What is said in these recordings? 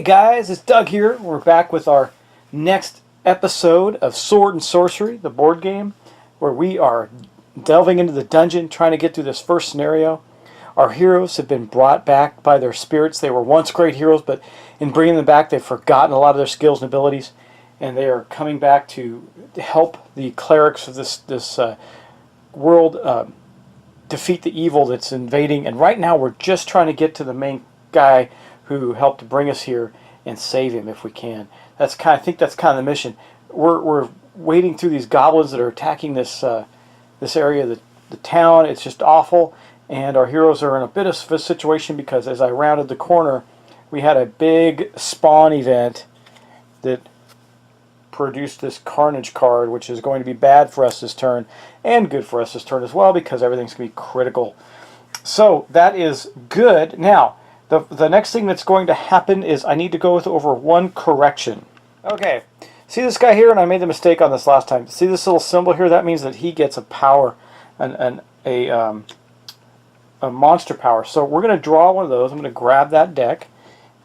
guys, it's Doug here. We're back with our next episode of Sword and Sorcery, the board game, where we are delving into the dungeon, trying to get through this first scenario. Our heroes have been brought back by their spirits. They were once great heroes, but in bringing them back, they've forgotten a lot of their skills and abilities, and they are coming back to help the clerics of this world defeat the evil that's invading. And right now, we're just trying to get to the main guy who helped bring us here and save him if we can. I think that's kind of the mission. We're wading through these goblins that are attacking this area, the town. It's just awful, and our heroes are in a bit of a situation because as I rounded the corner, we had a big spawn event that produced this Carnage card, which is going to be bad for us this turn and good for us this turn as well because everything's going to be critical. So that is good. Now, the next thing that's going to happen is I need to go over one correction. Okay, see this guy here, and I made the mistake on this last time. See this little symbol here? That means that he gets a power, a monster power. So we're going to draw one of those. I'm going to grab that deck.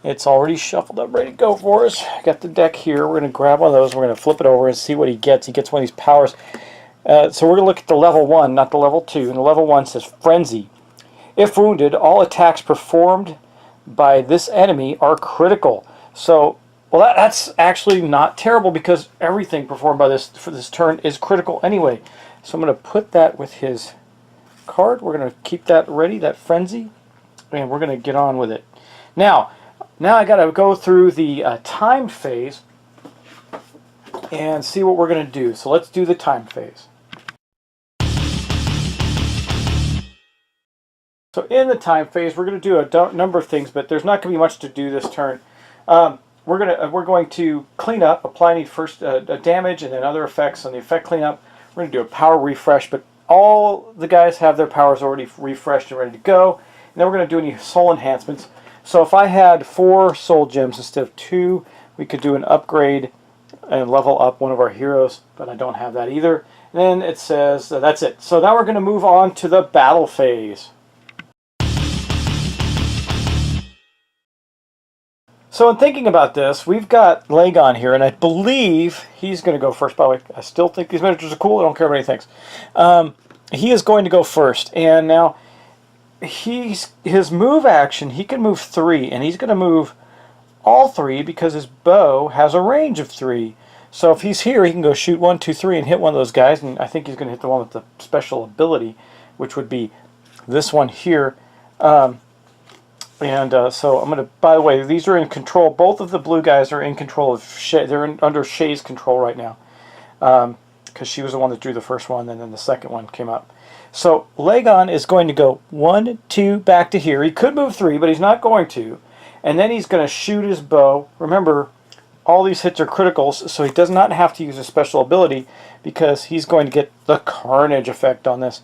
It's already shuffled up, ready to go for us. Got the deck here. We're going to grab one of those. We're going to flip it over and see what he gets. He gets one of these powers. So we're going to look at the level 1, not the level 2. And the level 1 says Frenzy. If wounded, all attacks performed by this enemy are critical. So, well, that's actually not terrible because everything performed by this for this turn is critical anyway. So I'm going to put that with his card. We're going to keep that ready, that Frenzy, and we're going to get on with it. Now I got to go through the time phase and see what we're going to do. So let's do the time phase. So in the time phase, we're going to do a number of things, but there's not going to be much to do this turn. We're going to clean up, apply first damage and then other effects on the effect cleanup. We're going to do a power refresh, but all the guys have their powers already refreshed and ready to go. And then we're going to do any soul enhancements. So if I had 4 soul gems instead of 2, we could do an upgrade and level up one of our heroes, but I don't have that either. And then it says that's it. So now we're going to move on to the battle phase. So in thinking about this, we've got Lagon here, and I believe he's going to go first. By the way, I still think these miniatures are cool. I don't care what anybody thinks. He is going to go first, and now his move action, he can move 3, and he's going to move all 3 because his bow has a range of 3. So if he's here, he can go shoot 1, 2, 3 and hit one of those guys, and I think he's going to hit the one with the special ability, which would be this one here. So I'm going to, by the way, these are in control. Both of the blue guys are in control of Shay. They're under Shay's control right now. Because she was the one that drew the first one, and then the second one came up. So Lagon is going to go 1, 2, back to here. He could move 3, but he's not going to. And then he's going to shoot his bow. Remember, all these hits are criticals, so he does not have to use a special ability because he's going to get the Carnage effect on this.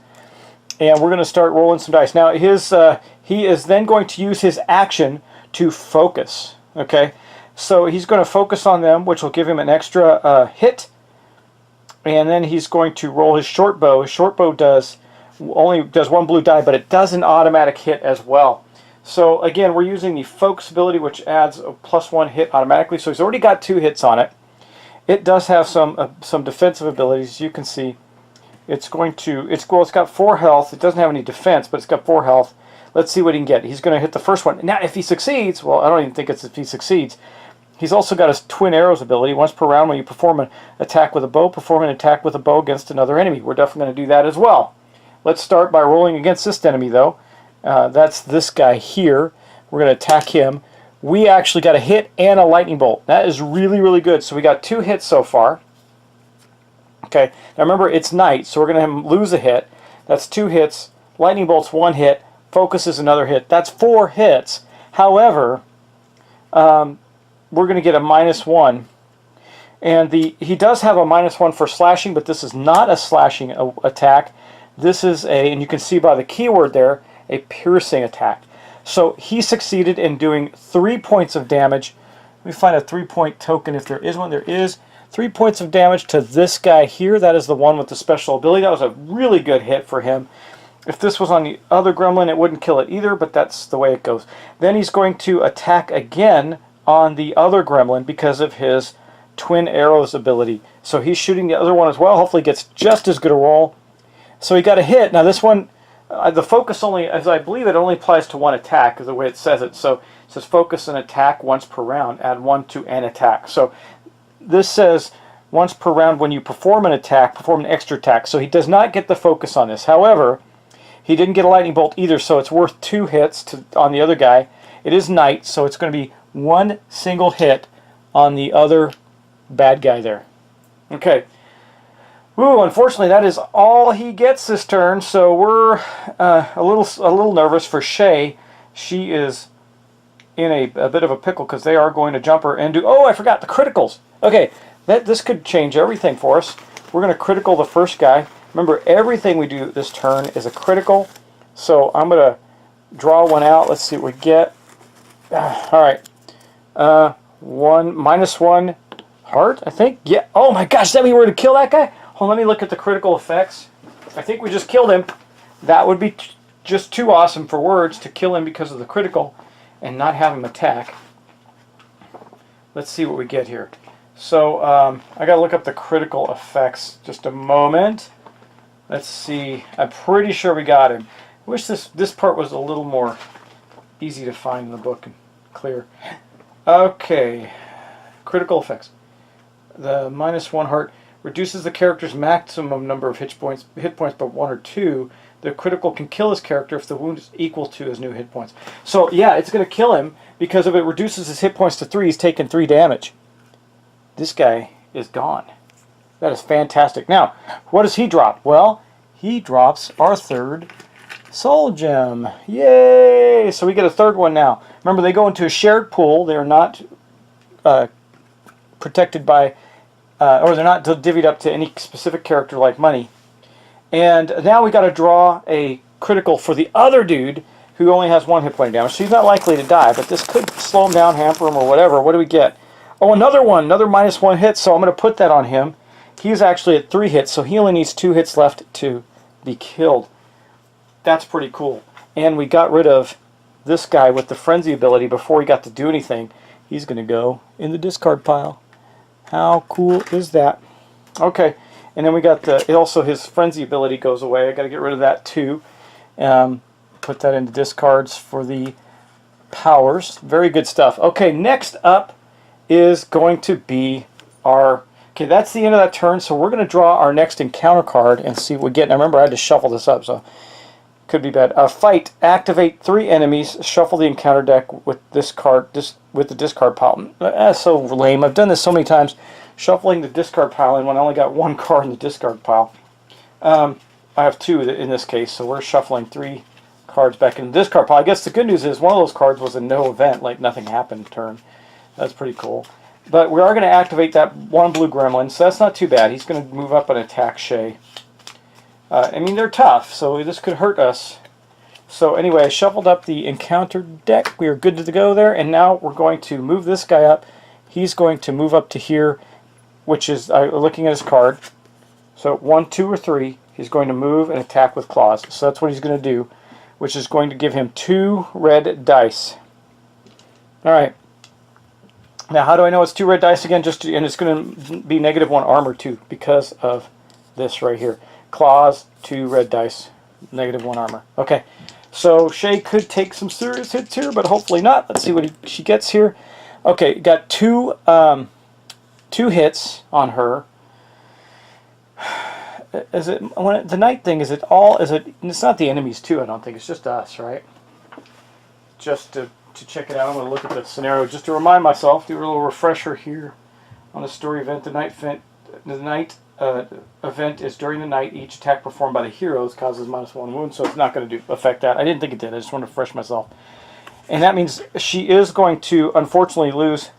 And we're going to start rolling some dice. Now, he is then going to use his action to focus. Okay, so he's going to focus on them, which will give him an extra hit. And then he's going to roll his short bow. His short bow only does 1 blue die, but it does an automatic hit as well. So again, we're using the focus ability, which adds a +1 hit automatically. So he's already got 2 hits on it. It does have some defensive abilities. You can see. It's got 4 health. It doesn't have any defense, but it's got 4 health. Let's see what he can get. He's going to hit the first one. Now, if he succeeds, well, I don't even think it's if he succeeds. He's also got his Twin Arrows ability. Once per round, when you perform an attack with a bow, perform an attack with a bow against another enemy. We're definitely going to do that as well. Let's start by rolling against this enemy, though. That's this guy here. We're going to attack him. We actually got a hit and a lightning bolt. That is really, really good. So we got 2 hits so far. Okay, now remember it's night, so we're going to lose a hit. That's 2 hits. Lightning bolt's 1 hit. Focus is another hit. That's 4 hits. However, we're going to get a -1. And he does have a -1 for slashing, but this is not a slashing attack. This is and you can see by the keyword there, a piercing attack. So he succeeded in doing 3 points of damage. Let me find a 3-point token if there is one. There is. 3 points of damage to this guy here. That is the one with the special ability. That was a really good hit for him. If this was on the other gremlin, it wouldn't kill it either, but that's the way it goes. Then he's going to attack again on the other gremlin because of his twin arrows ability. So he's shooting the other one as well. Hopefully gets just as good a roll. So he got a hit. Now this one, the focus only, as I believe it only applies to one attack, is the way it says it. So it says focus and attack once per round. Add 1 to an attack. So this says once per round when you perform an attack, perform an extra attack. So he does not get the focus on this. However, he didn't get a lightning bolt either, so it's worth 2 hits on the other guy. It is night, so it's going to be 1 single hit on the other bad guy there. Okay. Ooh, unfortunately, that is all he gets this turn, so we're a little nervous for Shay. She is in a bit of a pickle because they are going to jump her and do... Oh, I forgot, the criticals. Okay, this could change everything for us. We're going to critical the first guy. Remember, everything we do this turn is a critical, so I'm going to draw one out. Let's see what we get. All right. -1 heart, I think. Yeah. Oh my gosh, does that mean we're going to kill that guy? Hold on, let me look at the critical effects. I think we just killed him. That would be just too awesome for words to kill him because of the critical and not have him attack. Let's see what we get here. So I got to look up the critical effects. Just a moment. Let's see. I'm pretty sure we got him. I wish this part was a little more easy to find in the book and clear. Okay. Critical effects. The -1 heart reduces the character's maximum number of hit points by 1 or 2. The critical can kill his character if the wound is equal to his new hit points. So yeah, it's going to kill him because if it reduces his hit points to 3, he's taking 3 damage. This guy is gone. That is fantastic. Now, what does he drop? Well, he drops our 3rd soul gem. Yay! So we get a 3rd one now. Remember, they go into a shared pool. They are not protected by, or they're not divvied up to any specific character like money. And now we got to draw a critical for the other dude who only has 1 hit point damage. So he's not likely to die, but this could slow him down, hamper him, or whatever. What do we get? Oh, another one, another -1 hit. So I'm going to put that on him. He's actually at 3 hits, so he only needs 2 hits left to be killed. That's pretty cool. And we got rid of this guy with the frenzy ability before he got to do anything. He's going to go in the discard pile. How cool is that? Okay, and then we got also his frenzy ability goes away. I got to get rid of that too. Put that into discards for the powers. Very good stuff. Okay, next up is going to be our... Okay, that's the end of that turn, so we're going to draw our next encounter card and see what we get. Now remember, I had to shuffle this up, so could be bad. Fight. Activate 3 enemies. Shuffle the encounter deck with this card, with the discard pile. That's so lame. I've done this so many times, shuffling the discard pile in when I only got 1 card in the discard pile. I have 2 in this case, so we're shuffling 3 cards back in the discard pile. I guess the good news is one of those cards was a no event, like nothing happened turn. That's pretty cool. But we are going to activate that 1 blue gremlin, so that's not too bad. He's going to move up and attack Shay. I mean, they're tough, so this could hurt us. So anyway, I shuffled up the encounter deck. We are good to go there, and now we're going to move this guy up. He's going to move up to here, which is, looking at his card. So 1, 2, or 3, he's going to move and attack with claws. So that's what he's going to do, which is going to give him 2 red dice. Alright. Now, how do I know it's 2 red dice again? And it's going to be -1 armor too, because of this right here. Claws, 2 red dice, -1 armor. Okay, so Shay could take some serious hits here, but hopefully not. Let's see what she gets here. Okay, got 2 hits on her. Is it the night thing? Is it all? Is it? It's not the enemies too. I don't think it's just us, right? Just to check it out, I'm going to look at the scenario just to remind myself. Do a little refresher here on the story event. The night event is during the night. Each attack performed by the heroes causes -1 wound, so it's not going to affect that. I didn't think it did. I just want to refresh myself. And that means she is going to, unfortunately, lose.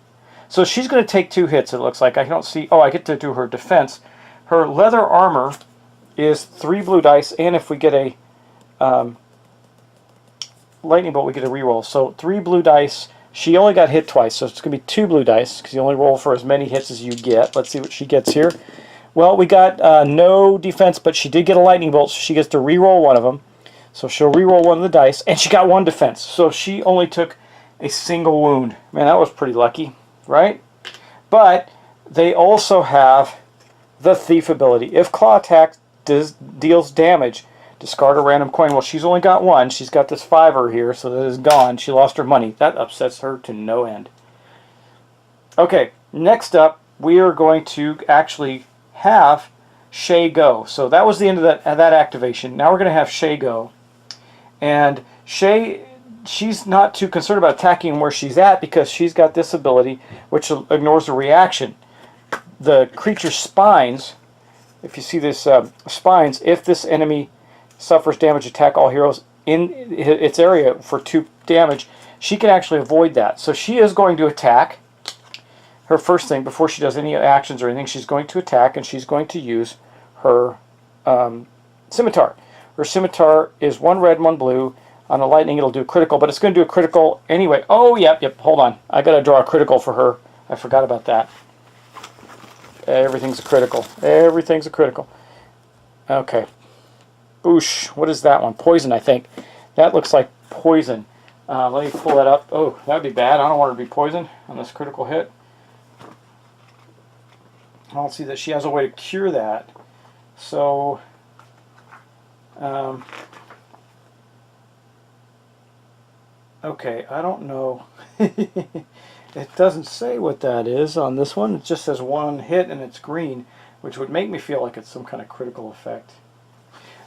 So she's going to take 2 hits, it looks like. I don't see... Oh, I get to do her defense. Her leather armor is 3 blue dice, and if we get a lightning bolt, we get a reroll. So 3 blue dice. She only got hit twice, so it's going to be 2 blue dice, because you only roll for as many hits as you get. Let's see what she gets here. Well, we got no defense, but she did get a lightning bolt, so she gets to reroll 1 of them. So she'll reroll 1 of the dice, and she got 1 defense. So she only took a single wound. Man, that was pretty lucky, right? But they also have the Thief ability. If claw attack deals damage, discard a random coin. Well, she's only got one. She's got this fiver here, so that is gone. She lost her money. That upsets her to no end. Okay, next up, we are going to actually have Shay go. So that was the end of that activation. Now we're going to have Shay go. And Shay, she's not too concerned about attacking where she's at because she's got this ability which ignores the reaction. The creature's spines, if you see this spines, if this enemy suffers damage, attack all heroes in its area for 2 damage, she can actually avoid that. So she is going to attack. Her first thing, before she does any actions or anything, she's going to attack, and she's going to use her scimitar. Her scimitar is 1 red, 1 blue. On the lightning, it'll do critical, but it's going to do a critical anyway. Oh, yep, hold on. I got to draw a critical for her. I forgot about that. Everything's a critical. Everything's a critical. Okay. Boosh. What is that one? Poison, I think. That looks like poison. Let me pull that up. Oh, that would be bad. I don't want her to be poisoned on this critical hit. I don't see that she has a way to cure that. So, okay, I don't know. It doesn't say what that is on this one. It just says 1 hit and it's green, which would make me feel like it's some kind of critical effect.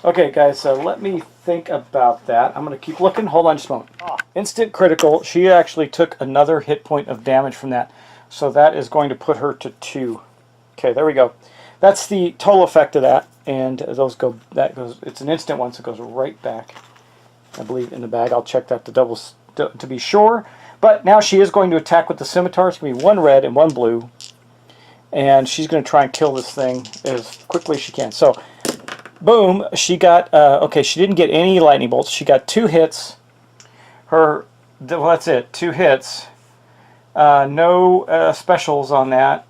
Okay, guys, so let me think about that. I'm going to keep looking. Hold on just a moment. Instant critical. She actually took another hit point of damage from that. So that is going to put her to 2. Okay, there we go. That's the total effect of that. And those go, it's an instant one, so it goes right back, I believe, in the bag. I'll check that to be sure. But now she is going to attack with the scimitar. It's going to be 1 red and 1 blue. And she's going to try and kill this thing as quickly as she can. So, boom, she got, okay, she didn't get any lightning bolts. She got 2 hits. Well, that's it, 2 hits. No specials on that.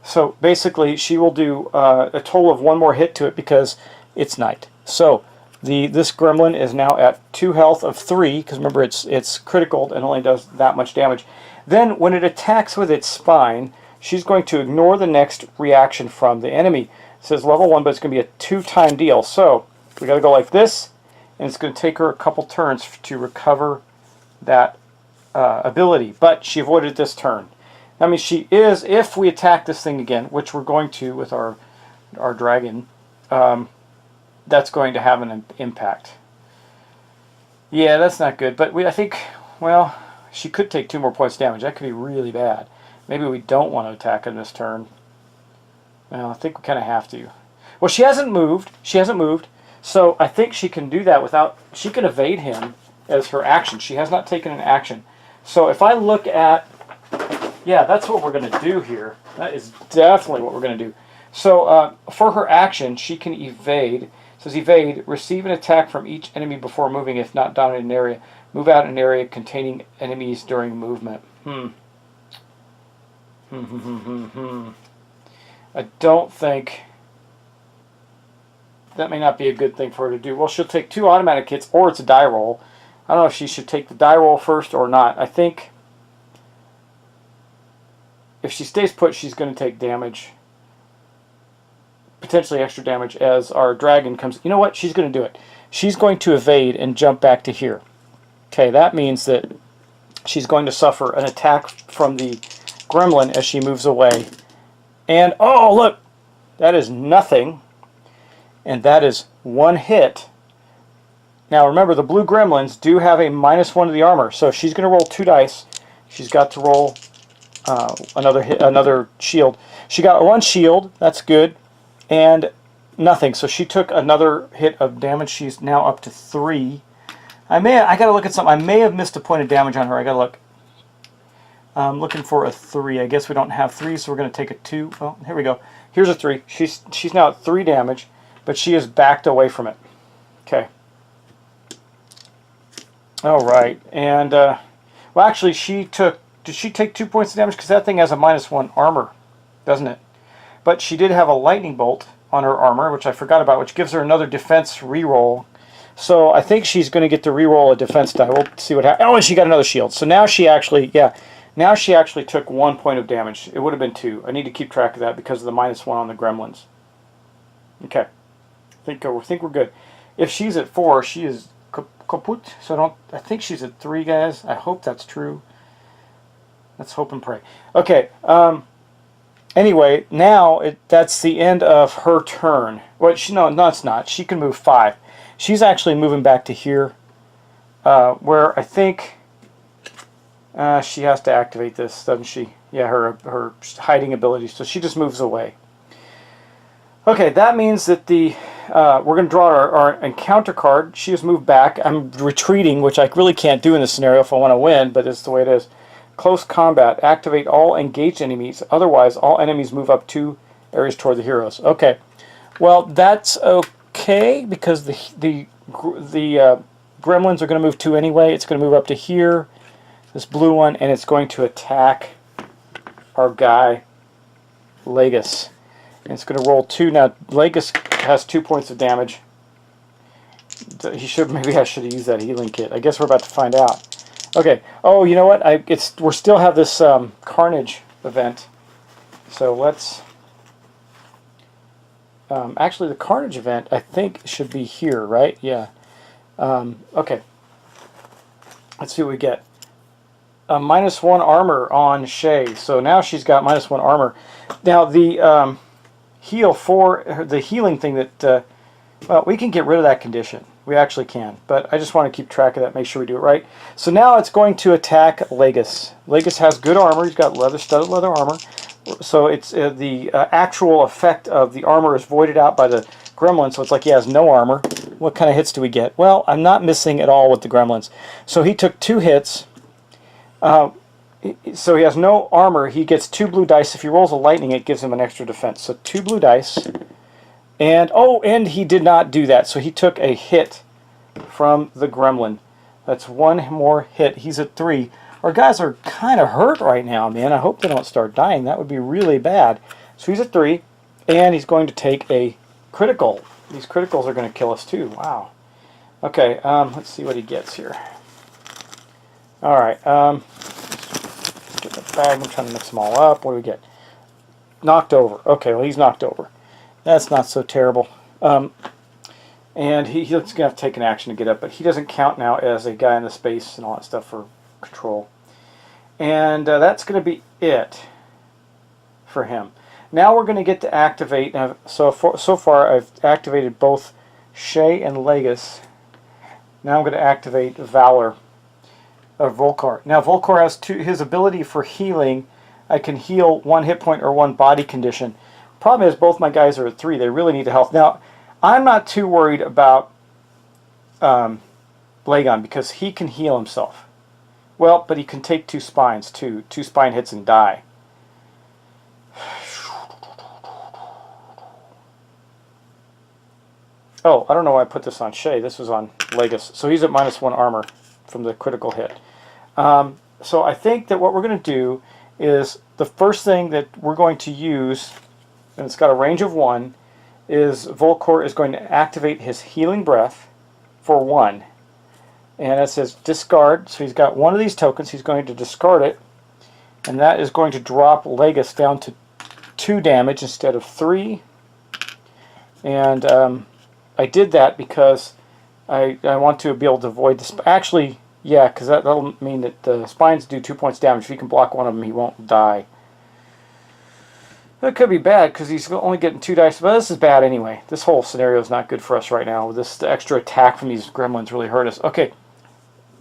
So, basically, she will do a total of 1 more hit to it because it's night. So, this gremlin is now at 2 health of 3, because remember it's critical and only does that much damage. Then when it attacks with its spine, she's going to ignore the next reaction from the enemy. It says level 1, but it's going to be a 2-time deal. So we got to go like this, and it's going to take her a couple turns to recover that ability. But she avoided this turn. I mean, she is, if we attack this thing again, which we're going to with our dragon, that's going to have an impact. Yeah, that's not good. But I think, well, she could take 2 more points damage. That could be really bad. Maybe we don't want to attack in this turn. Well, I think we kind of have to. Well, she hasn't moved. She hasn't moved. So I think she can do that without... She can evade him as her action. She has not taken an action. So if I look at... Yeah, that's what we're going to do here. That is definitely what we're going to do. So for her action, she can evade... It says evade, receive an attack from each enemy before moving if not down in an area. Move out an area containing enemies during movement. I don't think... That may not be a good thing for her to do. Well, she'll take 2 automatic hits, or it's a die roll. I don't know if she should take the die roll first or not. I think if she stays put, she's going to take damage. Potentially extra damage as our dragon comes. You know what? She's going to do it. She's going to evade and jump back to here. Okay, that means that she's going to suffer an attack from the gremlin as she moves away. And, oh, look! That is nothing. And that is 1 hit. Now, remember, the blue gremlins do have a -1 to the armor. So she's going to roll 2 dice. She's got to roll another shield. She got 1 shield. That's good. And nothing. So she took another hit of damage. She's now up to 3. I got to look at something. I may have missed a point of damage on her. I got to look. I'm looking for a 3. I guess we don't have 3, so we're going to take a 2. Well, here we go. Here's a 3. She's now at 3 damage, but she is backed away from it. Okay. All right. And well, actually, did she take 2 points of damage? Because that thing has a -1 armor, doesn't it? But she did have a lightning bolt on her armor, which I forgot about, which gives her another defense reroll. So I think she's going to get to reroll a defense die. We'll see what happens. Oh, and she got another shield. So now she actually, yeah, now she actually took 1 point of damage. It would have been 2. I need to keep track of that because of the -1 on the gremlins. Okay, I think we're good. If she's at 4, she is kaput. So I think she's at 3, guys. I hope that's true. Let's hope and pray. Okay. Anyway, now that's the end of her turn. Well, no, it's not. She can move 5. She's actually moving back to here, where I think she has to activate this, doesn't she? Yeah, her hiding ability. So she just moves away. Okay, that means that we're going to draw our encounter card. She has moved back. I'm retreating, which I really can't do in this scenario if I want to win, but it's the way it is. Close combat. Activate all engaged enemies. Otherwise, all enemies move up 2 areas toward the heroes. Okay. Well, that's okay because the gremlins are going to move 2 anyway. It's going to move up to here, this blue one, and it's going to attack our guy, Legus. And it's going to roll 2. Now, Legus has 2 points of damage. Maybe I should have used that healing kit. I guess we're about to find out. Okay. Oh, you know what? We still have this Carnage event. So let's. Actually, the Carnage event I think should be here, right? Yeah. Okay. Let's see what we get. -1 armor on Shay. So now she's got -1 armor. Now the the healing thing that well, we can get rid of that condition. We actually can, but I just want to keep track of that, make sure we do it right. So now it's going to attack Legus. Legus has good armor. He's got studded leather armor. So it's the actual effect of the armor is voided out by the gremlin, so it's like he has no armor. What kind of hits do we get? Well, I'm not missing at all with the gremlins. So he took 2 hits. So he has no armor. He gets 2 blue dice. If he rolls a lightning, it gives him an extra defense. So 2 blue dice. And he did not do that. So he took a hit from the gremlin. That's 1 more hit. He's at 3. Our guys are kind of hurt right now, man. I hope they don't start dying. That would be really bad. So he's at 3, and he's going to take a critical. These criticals are going to kill us too. Wow. Okay, let's see what he gets here. All right. Get the bag. I'm trying to mix them all up. What do we get? Knocked over. Okay, well, he's knocked over. That's not so terrible. And he's going to have to take an action to get up, but he doesn't count now as a guy in the space and all that stuff for control. And that's going to be it for him. Now we're going to get to activate. So far I've activated both Shay and Legus. Now I'm going to activate Valor of Volkar. Now Volkar has his ability for healing. I can heal 1 hit point or 1 body condition. Problem is both my guys are at 3. They really need the health. Now I'm not too worried about Blagon because he can heal himself. Well, but he can take 2 spines too. 2 spine hits and die. Oh, I don't know why I put this on Shay. This was on Legus. So he's at -1 armor from the critical hit. So I think that what we're going to do is the first thing that we're going to use, and it's got a range of 1, is Volkar is going to activate his healing breath for 1. And it says discard, so he's got 1 of these tokens. He's going to discard it, and that is going to drop Legus down to 2 damage instead of 3. And I did that because I want to be able to avoid this. Actually, yeah, because that'll mean that the spines do 2 points damage. If he can block 1 of them, he won't die. That could be bad because he's only getting 2 dice, but this is bad anyway. This whole scenario is not good for us right now. The extra attack from these gremlins really hurt us. Okay,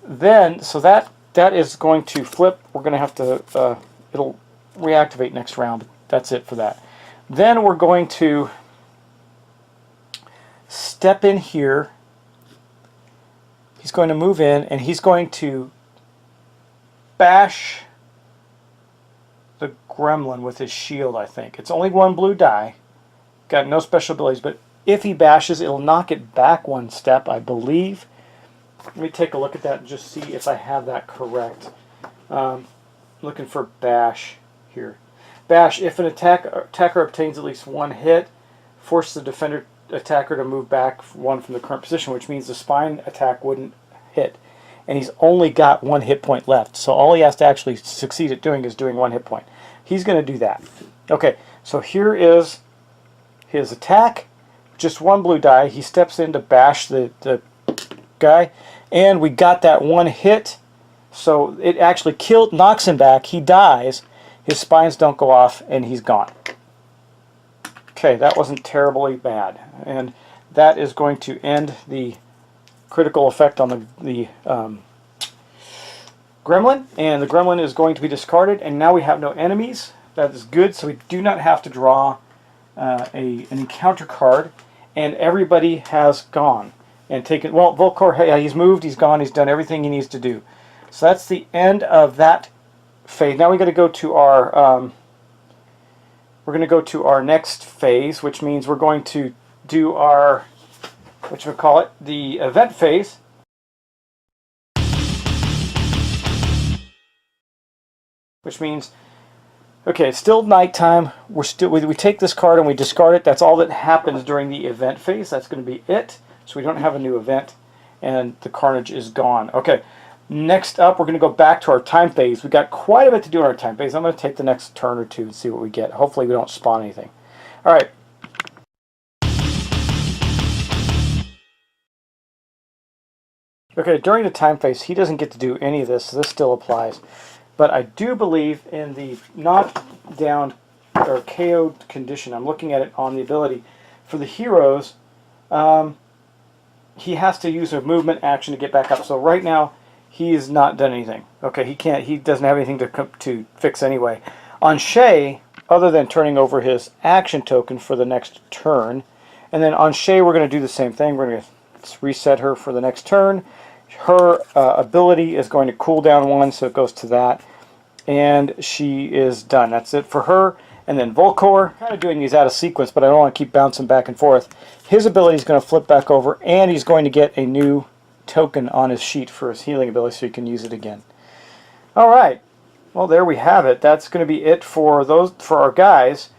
then so that is going to flip. We're going to have to it'll reactivate next round. That's it for that. Then we're going to step in here. He's going to move in and he's going to bash the gremlin with his shield, I think. It's only 1 blue die. Got no special abilities, but if he bashes, it'll knock it back 1 step, I believe. Let me take a look at that and just see if I have that correct. Looking for bash here. Bash, if an attacker obtains at least 1 hit, force the defender attacker to move back one from the current position, which means the spine attack wouldn't hit. And he's only got 1 hit point left. So all he has to actually succeed at doing is doing 1 hit point. He's going to do that. Okay, so here is his attack. Just 1 blue die. He steps in to bash the guy. And we got that 1 hit. So it actually knocks him back. He dies. His spines don't go off, and he's gone. Okay, that wasn't terribly bad. And that is going to end the critical effect on the gremlin. And the gremlin is going to be discarded. And now we have no enemies. That is good. So we do not have to draw an encounter card. And everybody has gone and taken. Well, Volkor, hey, he's moved, he's gone, he's done everything he needs to do. So that's the end of that phase. Now we're going to go to our next phase, which means we're going to do our the event phase. Which means, okay, it's still nighttime. We take this card and we discard it. That's all that happens during the event phase. That's going to be it. So we don't have a new event, and the carnage is gone. Okay, next up, we're going to go back to our time phase. We've got quite a bit to do in our time phase. I'm going to take the next turn or two and see what we get. Hopefully we don't spawn anything. All right. Okay, during the time phase, he doesn't get to do any of this, so this still applies. But I do believe in the knocked down or KO'd condition. I'm looking at it on the ability. For the heroes, he has to use a movement action to get back up. So right now, he has not done anything. Okay, he doesn't have anything to fix anyway. On Shay, other than turning over his action token for the next turn, and then on Shay, we're going to do the same thing. We're going to reset her for the next turn. Her ability is going to cool down 1, so it goes to that. And she is done. That's it for her. And then Volkor, kind of doing these out of sequence, but I don't want to keep bouncing back and forth. His ability is going to flip back over, and he's going to get a new token on his sheet for his healing ability so he can use it again. All right. Well, there we have it. That's going to be it for our guys.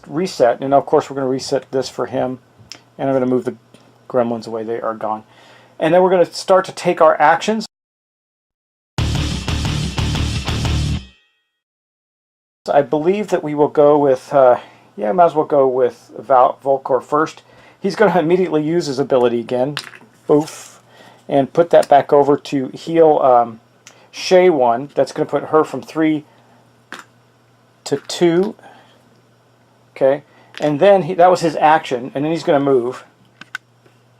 Reset. And, of course, we're going to reset this for him. And I'm going to move the gremlins away. They are gone. And then we're going to start to take our actions. I believe that we will go with, yeah, might as well go with Volkor first. He's going to immediately use his ability again. Boof. And put that back over to heal Shay 1. That's going to put her from 3 to 2. Okay. And then that was his action. And then he's going to move.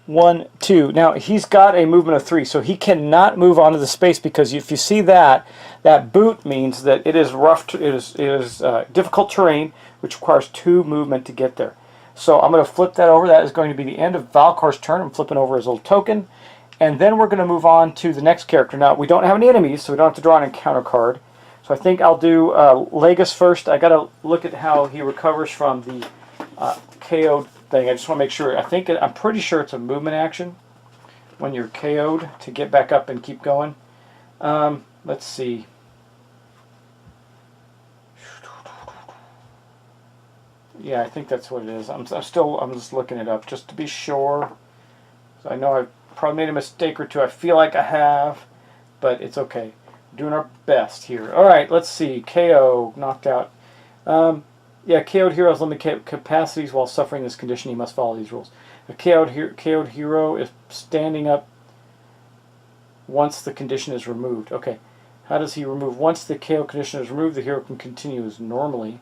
1, 2. Now he's got a movement of 3, so he cannot move onto the space because if you see that boot means that it is rough. It is difficult terrain, which requires 2 movement to get there. So I'm going to flip that over. That is going to be the end of Valkor's turn. I'm flipping over his little token, and then we're going to move on to the next character. Now we don't have any enemies, so we don't have to draw an encounter card. So I think I'll do Legus first. I got to look at how he recovers from the KO thing. I just want to make sure. I'm pretty sure it's a movement action when you're KO'd to get back up and keep going. Let's see. Yeah, I think that's what it is. I'm just looking it up just to be sure. So I know I've probably made a mistake or two. I feel like I have, but it's okay. We're doing our best here. All right, let's see. KO, knocked out. Yeah, KO'd heroes limit capacities while suffering this condition. He must follow these rules. A KO'd hero is standing up once the condition is removed. Okay, how does he remove? Once the KO condition is removed, the hero can continue as normally.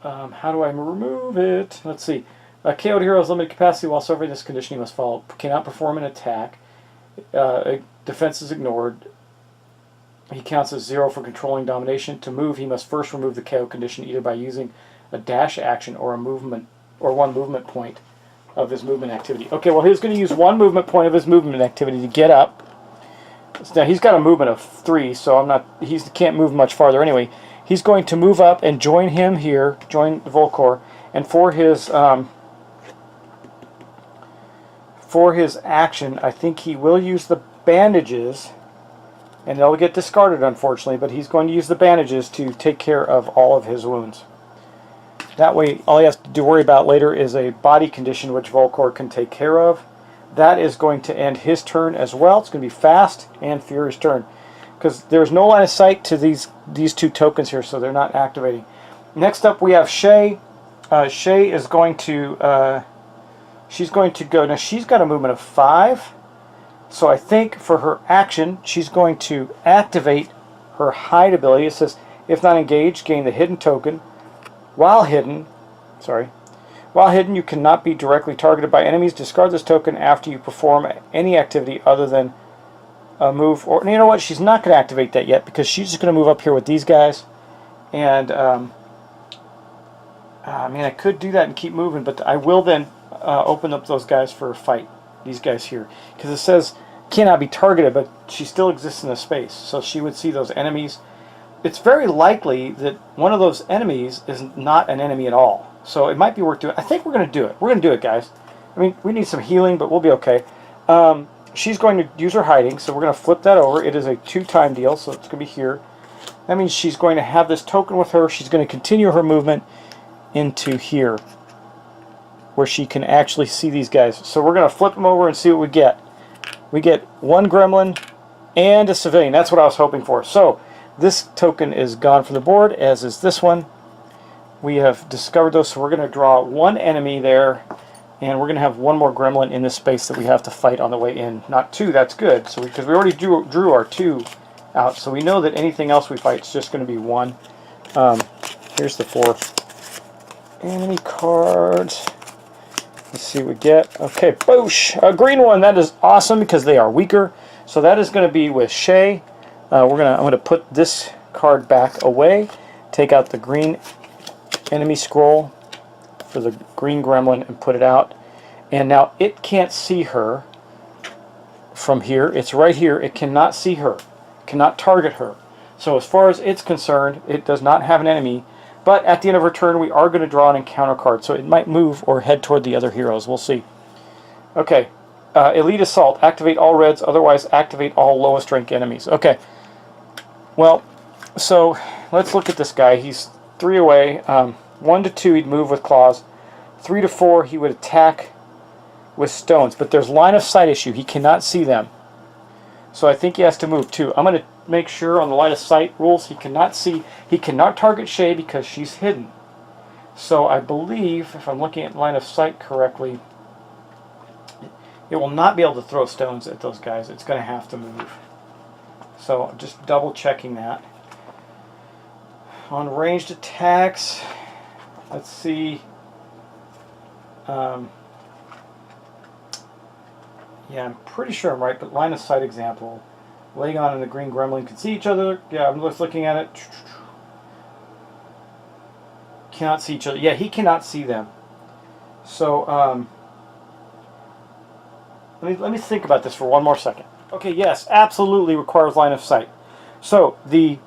How do I remove it? Let's see. A KO'd hero has limited capacity while suffering this condition. He must follow. Cannot perform an attack. Defense is ignored. He counts as 0 for controlling domination. To move, he must first remove the KO condition either by using a dash action or a movement or 1 movement point of his movement activity. Okay, well he's going to use 1 movement point of his movement activity to get up. Now he's got a movement of 3, so he can't move much farther anyway. He's going to move up and join him here, join Volkor, and for his action, I think he will use the bandages. And they'll get discarded, unfortunately, but he's going to use the bandages to take care of all of his wounds. That way, all you have to worry about later is a body condition which Volkor can take care of. That is going to end his turn as well. It's going to be fast and furious turn, because there's no line of sight to these two tokens here, so they're not activating. Next up, we have Shay. Shay is going to she's going to go. Now she's got a movement of 5, so I think for her action, she's going to activate her hide ability. It says, if not engaged, gain the hidden token. While hidden, you cannot be directly targeted by enemies. Discard this token after you perform any activity other than a move. Or you know what? She's not going to activate that yet, because she's just going to move up here with these guys. And I mean, I could do that and keep moving, but I will then open up those guys for a fight. These guys here, because it says cannot be targeted, but she still exists in the space, so she would see those enemies. It's very likely that one of those enemies is not an enemy at all, so it might be worth doing. I think we're going to do it. We're going to do it, guys. I mean, we need some healing, but we'll be okay. She's going to use her hiding, so we're going to flip that over. It is a 2-time deal, so it's going to be here. That means she's going to have this token with her. She's going to continue her movement into here, where she can actually see these guys. So we're going to flip them over and see what we get. We get 1 gremlin and a civilian. That's what I was hoping for. So this token is gone from the board, as is this one. We have discovered those, so we're going to draw 1 enemy there, and we're going to have 1 more gremlin in this space that we have to fight on the way in. Not 2, that's good, so because we already drew our 2 out, so we know that anything else we fight is just going to be 1. Here's the 4 enemy cards. Let's see what we get. Okay, boosh! A green one. That is awesome because they are weaker. So that is going to be with Shay. I'm going to put this card back away. Take out the green enemy scroll for the green gremlin and put it out. And now it can't see her from here. It's right here. It cannot see her. Cannot target her. So as far as it's concerned, it does not have an enemy. But at the end of her turn, we are going to draw an encounter card, so it might move or head toward the other heroes. We'll see. Okay, Elite Assault. Activate all reds, otherwise activate all lowest rank enemies. Okay, well, so let's look at this guy. He's 3 away. 1 to 2, he'd move with claws. 3 to 4, he would attack with stones. But there's line of sight issue. He cannot see them. So I think he has to move too. I'm going to make sure on the line of sight rules he cannot see. He cannot target Shay because she's hidden. So I believe, if I'm looking at line of sight correctly, it will not be able to throw stones at those guys. It's going to have to move. So I'm just double checking that. On ranged attacks, let's see. Yeah, I'm pretty sure I'm right, but line of sight example. Legon and the green gremlin can see each other. Yeah, I'm just looking at it. Cannot see each other. Yeah, he cannot see them. So, let me think about this for 1 more second. Okay, yes, absolutely requires line of sight. So, the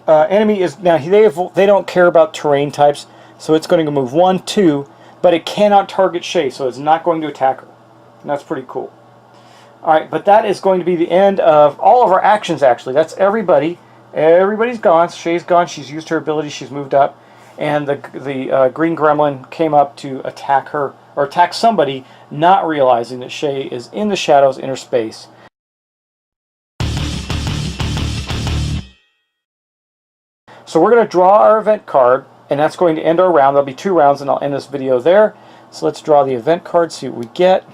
enemy is... Now, they don't care about terrain types, so it's going to move 1, 2, but it cannot target Shay, so it's not going to attack her. And that's pretty cool. Alright, but that is going to be the end of all of our actions, actually. That's everybody. Everybody's gone. Shay's gone. She's used her ability. She's moved up. And the green gremlin came up to attack her, or attack somebody, not realizing that Shay is in the shadows, inner space. So we're going to draw our event card, and that's going to end our round. There'll be 2 rounds, and I'll end this video there. So let's draw the event card, see what we get.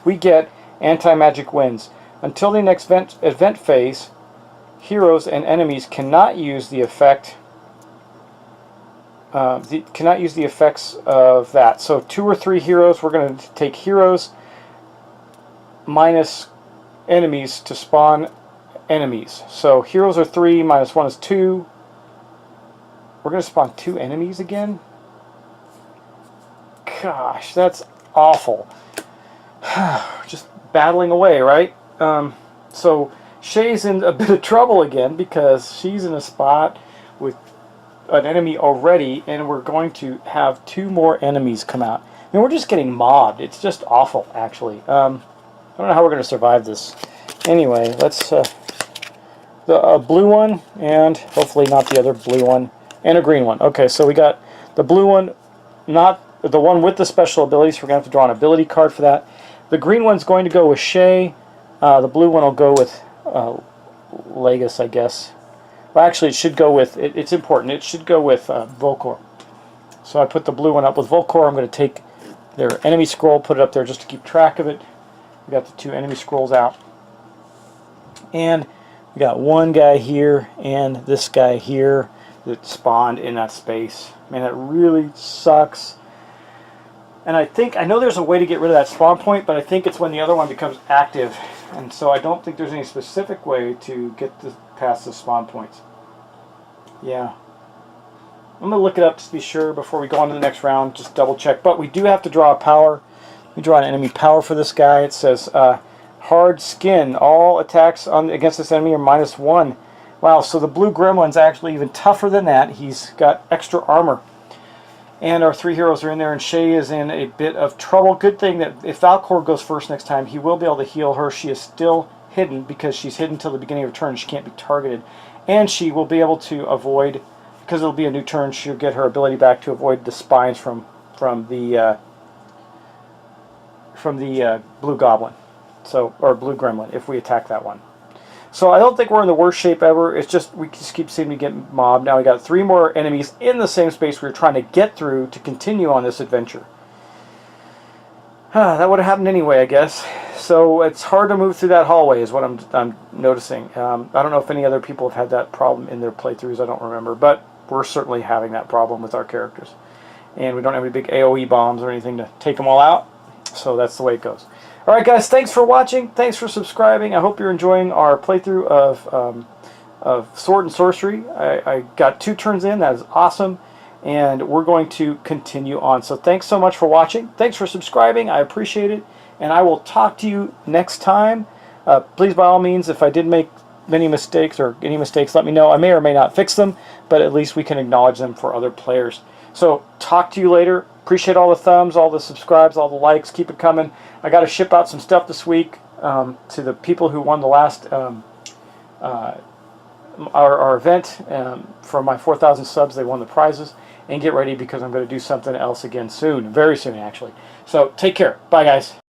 We get anti-magic winds. Until the next event phase, heroes and enemies cannot use the effect. Cannot use the effects of that. So 2 or 3 heroes, we're going to take heroes minus enemies to spawn enemies. So heroes are 3, minus 1 is 2. We're going to spawn 2 enemies again? Gosh, that's awful. Just battling away, right? So Shay's in a bit of trouble again because she's in a spot with an enemy already, and we're going to have 2 more enemies come out. I mean, we're just getting mobbed. It's just awful, actually. I don't know how we're going to survive this. Anyway, let's... the blue one, and hopefully not the other blue one, and a green one. Okay, so we got The blue one, not the one with the special abilities. So we're going to have to draw an ability card for that. The green one's going to go with Shay. The blue one will go with Legus, I guess. Well, actually, it should go with, it's important, it should go with Volcor. So I put the blue one up with Volcor. I'm going to take their enemy scroll, put it up there just to keep track of it. We got the 2 enemy scrolls out. And we got one guy here and this guy here that spawned in that space. Man, that really sucks. And I know there's a way to get rid of that spawn point, but I think it's when the other one becomes active. And so I don't think there's any specific way to get past the spawn points. Yeah. I'm going to look it up to be sure before we go on to the next round, just double check. But we do have to draw a power. We draw an enemy power for this guy. It says, hard skin. All attacks against this enemy are -1. Wow, so the blue gremlin's actually even tougher than that. He's got extra armor. And our 3 heroes are in there, and Shay is in a bit of trouble. Good thing that if Valcor goes first next time, he will be able to heal her. She is still hidden because she's hidden till the beginning of her turn. She can't be targeted. And she will be able to avoid, because it'll be a new turn, she'll get her ability back to avoid the spines from the blue goblin, or blue gremlin, if we attack that one. So I don't think we're in the worst shape ever. It's just we just keep seeming to get mobbed. Now we got 3 more enemies in the same space we were trying to get through to continue on this adventure. That would have happened anyway, I guess. So it's hard to move through that hallway is what I'm noticing. I don't know if any other people have had that problem in their playthroughs. I don't remember. But we're certainly having that problem with our characters. And we don't have any big AoE bombs or anything to take them all out. So that's the way it goes. Alright guys, thanks for watching. Thanks for subscribing. I hope you're enjoying our playthrough of Sword and Sorcery. I got 2 turns in. That is awesome. And we're going to continue on. So thanks so much for watching. Thanks for subscribing. I appreciate it. And I will talk to you next time. Please, by all means, if I did make many mistakes or any mistakes, let me know. I may or may not fix them, but at least we can acknowledge them for other players. So talk to you later. Appreciate all the thumbs, all the subscribes, all the likes. Keep it coming. I got to ship out some stuff this week to the people who won the last our event. For my 4,000 subs, they won the prizes. And get ready because I'm going to do something else again soon. Very soon, actually. So take care. Bye, guys.